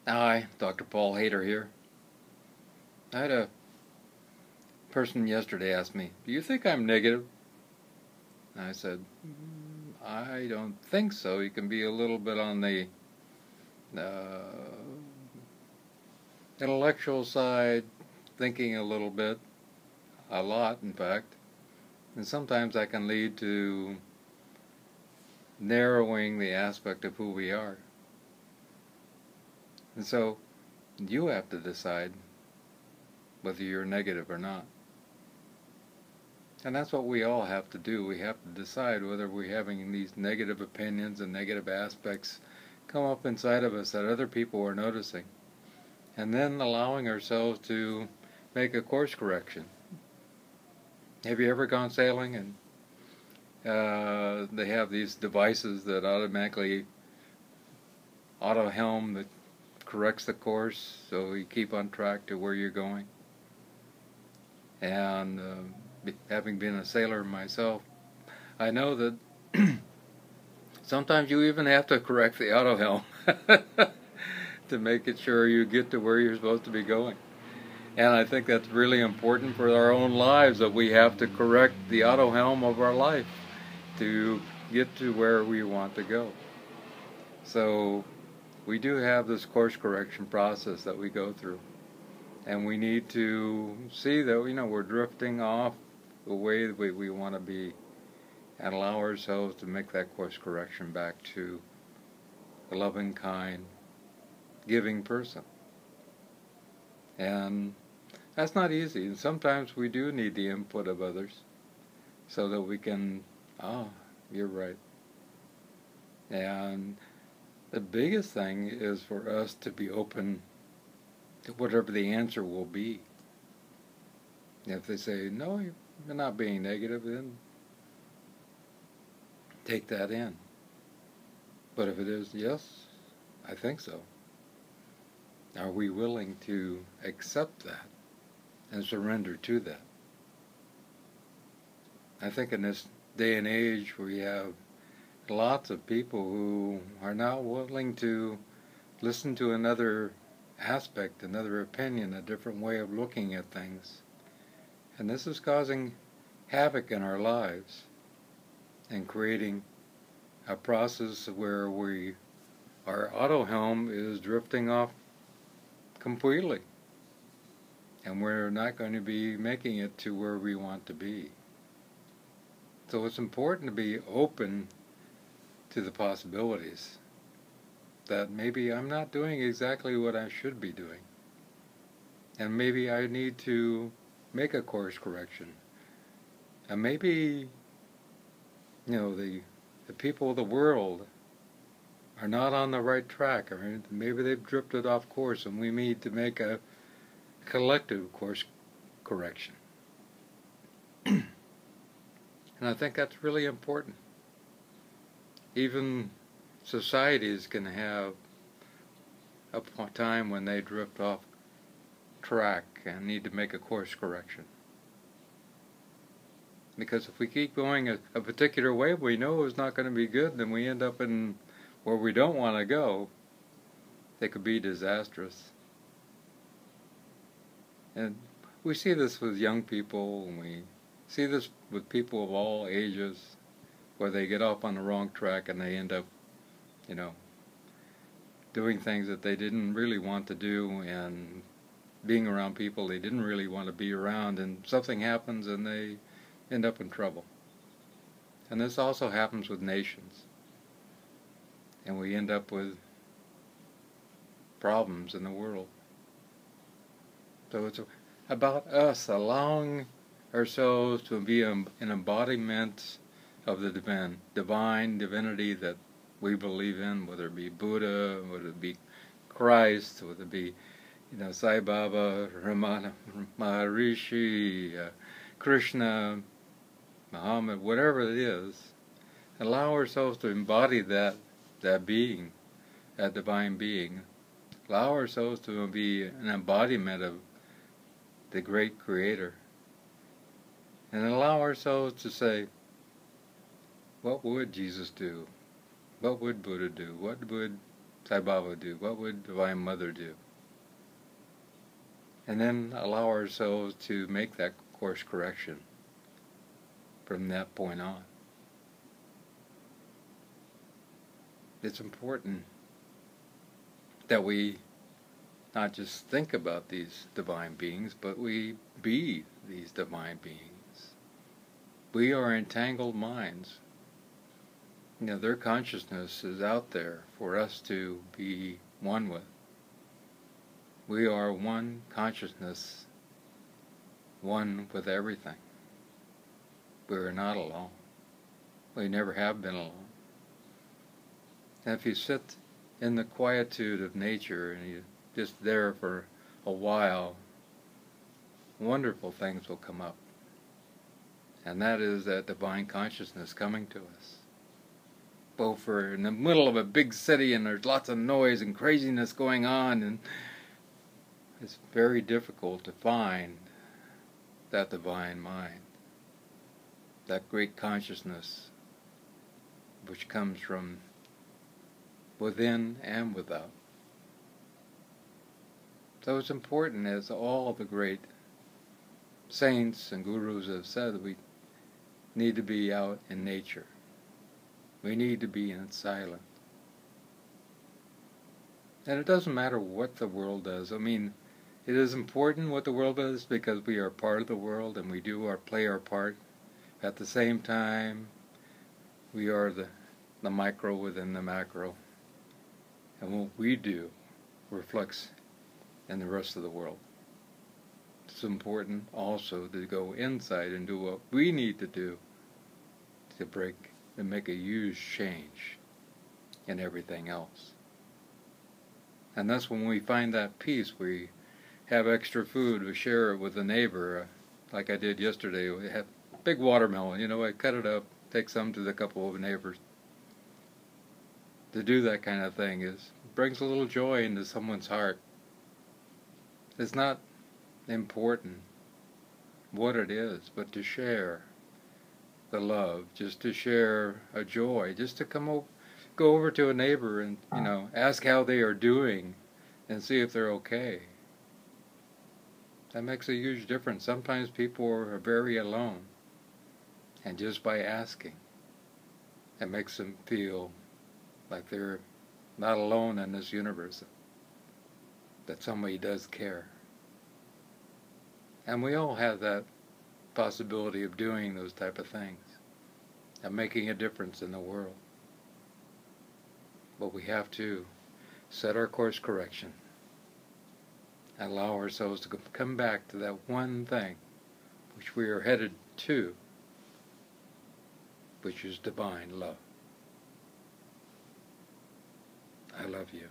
Hi, Dr. Paul Haider here. I had a person yesterday ask me, "Do you think I'm negative?" And I said, "I don't think so. You can be a little bit on the uh, intellectual side, thinking a little bit, a lot in fact, and sometimes that can lead to narrowing the aspect of who we are. And so you have to decide whether you're negative or not. And that's what we all have to do. We have to decide whether we're having these negative opinions and negative aspects come up inside of us that other people are noticing. And then allowing ourselves to make a course correction. Have you ever gone sailing and they have these devices that automatically auto-helm that corrects the course so you keep on track to where you're going? And having been a sailor myself, I know that sometimes you even have to correct the auto helm to make it sure you get to where you're supposed to be going. And I think that's really important for our own lives, that we have to correct the auto helm of our life to get to where we want to go. So we do have this course correction process that we go through. And we need to see that we're drifting off the way that we want to be, and allow ourselves to make that course correction back to a loving, kind, giving person. And that's not easy, and sometimes we do need the input of others so that we can, you're right. And the biggest thing is for us to be open to whatever the answer will be. If they say, no, you're not being negative, then take that in. But if it is, yes, I think so, are we willing to accept that and surrender to that? I think in this day and age we have lots of people who are not willing to listen to another aspect, another opinion, a different way of looking at things. And this is causing havoc in our lives and creating a process where our auto helm is drifting off completely, and we're not going to be making it to where we want to be. So it's important to be open to the possibilities that maybe I'm not doing exactly what I should be doing, and maybe I need to make a course correction, and maybe the people of the world are not on the right track, or maybe they've drifted off course, and we need to make a collective course correction. And I think that's really important. Even societies can have a time when they drift off track and need to make a course correction. Because if we keep going a particular way we know is not going to be good, then we end up in where we don't want to go. They could be disastrous. And we see this with young people, and we see this with people of all ages, where they get off on the wrong track and they end up, doing things that they didn't really want to do, and being around people they didn't really want to be around, and something happens and they end up in trouble. And this also happens with nations, and we end up with problems in the world. So it's about us allowing ourselves to be an embodiment of the divine divinity that we believe in, whether it be Buddha, whether it be Christ, whether it be Sai Baba, Ramana Maharishi, Krishna, Muhammad, whatever it is. Allow ourselves to embody that being, that divine being. Allow ourselves to be an embodiment of the great Creator. And allow ourselves to say, what would Jesus do? What would Buddha do? What would Sai Baba do? What would Divine Mother do? And then allow ourselves to make that course correction from that point on. It's important that we not just think about these divine beings, but we be these divine beings. We are entangled minds. You know, their consciousness is out there for us to be one with. We are one consciousness, one with everything. We are not alone. We never have been alone. And if you sit in the quietude of nature and you're just there for a while, wonderful things will come up. And that is that divine consciousness coming to us. Both we're in the middle of a big city and there's lots of noise and craziness going on, and it's very difficult to find that divine mind, that great consciousness which comes from within and without. So it's important, as all the great saints and gurus have said, that we need to be out in nature. We need to be in silence. And it doesn't matter what the world does. I mean, it is important what the world does because we are part of the world and we do play our part. At the same time, we are the micro within the macro. And what we do reflects in the rest of the world. It's important also to go inside and do what we need to do to break and make a huge change in everything else. And that's when we find that peace. We have extra food, we share it with a neighbor, like I did yesterday. We had big watermelon, you know, I cut it up, take some to the couple of neighbors. To do that kind of thing brings a little joy into someone's heart. It's not important what it is, but to share the love, just to share a joy, just to go over to a neighbor and, you know, ask how they are doing and see if they're okay. That makes a huge difference. Sometimes people are very alone, and just by asking, it makes them feel like they're not alone in this universe, that somebody does care. And we all have that possibility of doing those type of things and making a difference in the world. But we have to set our course correction and allow ourselves to come back to that one thing which we are headed to, which is divine love. I love you.